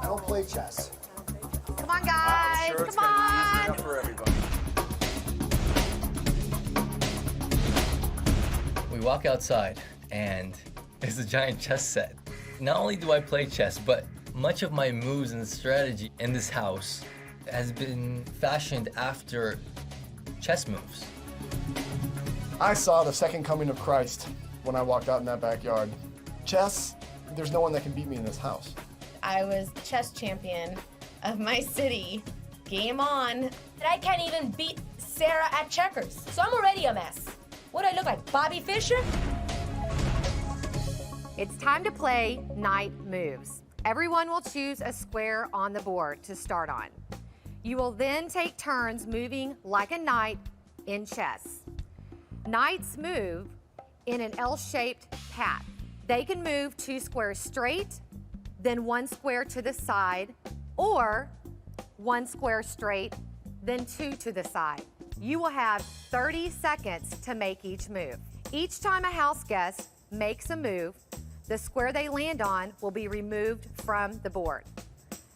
I don't play chess. Come on, guys. I'm sure it's Come gonna be easy on. enough for everybody. We walk outside, and it's a giant chess set. Not only do I play chess, but much of my moves and strategy in this house has been fashioned after chess moves. I saw the second coming of Christ when I walked out in that backyard. Chess, there's no one that can beat me in this house. I was chess champion of my city. Game on. And I can't even beat Sarah at checkers, so I'm already a mess. What do I look like, Bobby Fischer? It's time to play Knight Moves. Everyone will choose a square on the board to start on. You will then take turns moving like a knight in chess. Knights move in an L-shaped path. They can move 2 squares straight, then 1 square to the side, or 1 square straight, then 2 to the side. You will have 30 seconds to make each move. Each time a house guest makes a move, the square they land on will be removed from the board.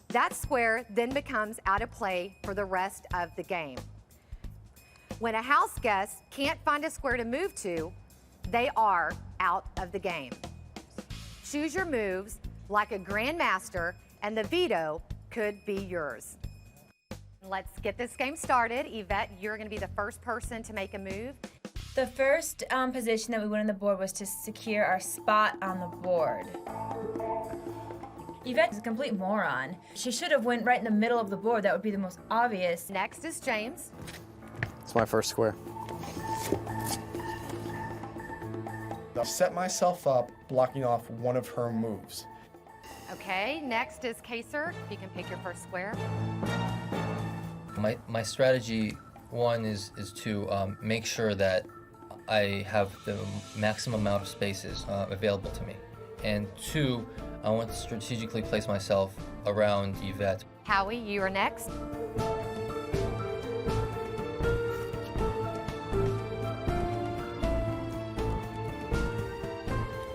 That square then becomes out of play for the rest of the game. When a house guest can't find a square to move to, they are out of the game. Choose your moves like a grandmaster, and the veto could be yours. Let's get this game started. Yvette, you're going to be the first person to make a move. The first position that we went on the board was to secure our spot on the board. Yvette is a complete moron. She should have went right in the middle of the board. That would be the most obvious. Next is James. It's my first square. I've set myself up blocking off one of her moves. Okay, next is Kaser. You can pick your first square. My strategy, one, is to make sure that I have the maximum amount of spaces available to me. And 2, I want to strategically place myself around Yvette. Howie, you are next.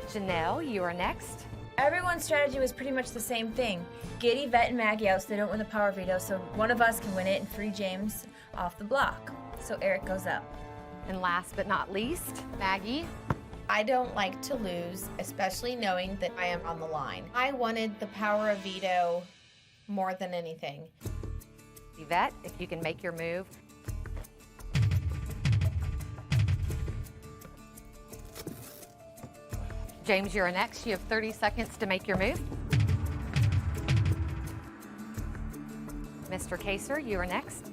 Janelle, you are next. Everyone's strategy was pretty much the same thing. Get Yvette and Maggie out so they don't win the power veto, so one of us can win it and free James off the block. So Eric goes up. And last but not least, Maggie. I don't like to lose, especially knowing that I am on the line. I wanted the power of veto more than anything. Yvette, if you can make your move. James, you're next. You have 30 seconds to make your move. Mr. Kaser, you are next.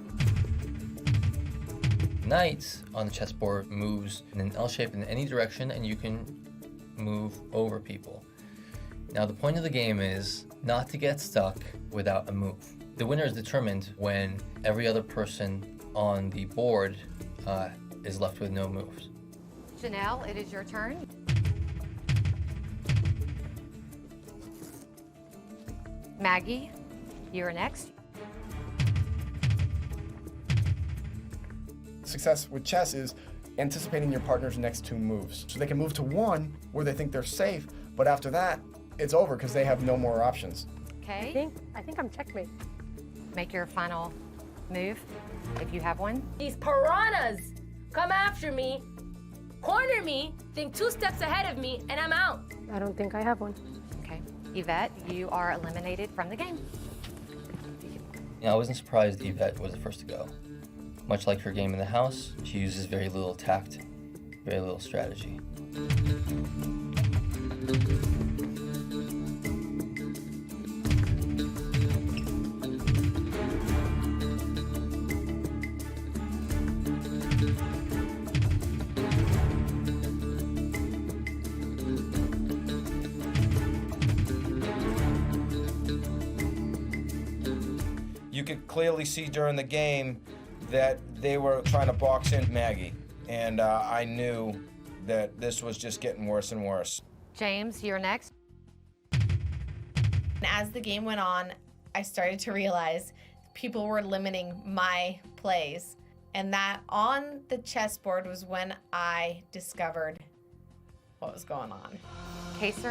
Knights on the chessboard moves in an L shape in any direction, and you can move over people. Now, the point of the game is not to get stuck without a move. The winner is determined when every other person on the board is left with no moves. Janelle, it is your turn. Maggie, you are next. Success with chess is anticipating your partner's next 2 moves. So they can move to 1 where they think they're safe, but after that, it's over because they have no more options. Okay. I think I'm checkmate. Make your final move, if you have one. These piranhas come after me, corner me, think 2 steps ahead of me, and I'm out. I don't think I have one. Okay. Yvette, you are eliminated from the game. I wasn't surprised Yvette was the first to go. Much like her game in the house, she uses very little tact, very little strategy. You could clearly see during the game that they were trying to box in Maggie, and I knew that this was just getting worse and worse. James, you're next. And as the game went on, I started to realize people were limiting my plays. And that on the chessboard was when I discovered what was going on. Kaser.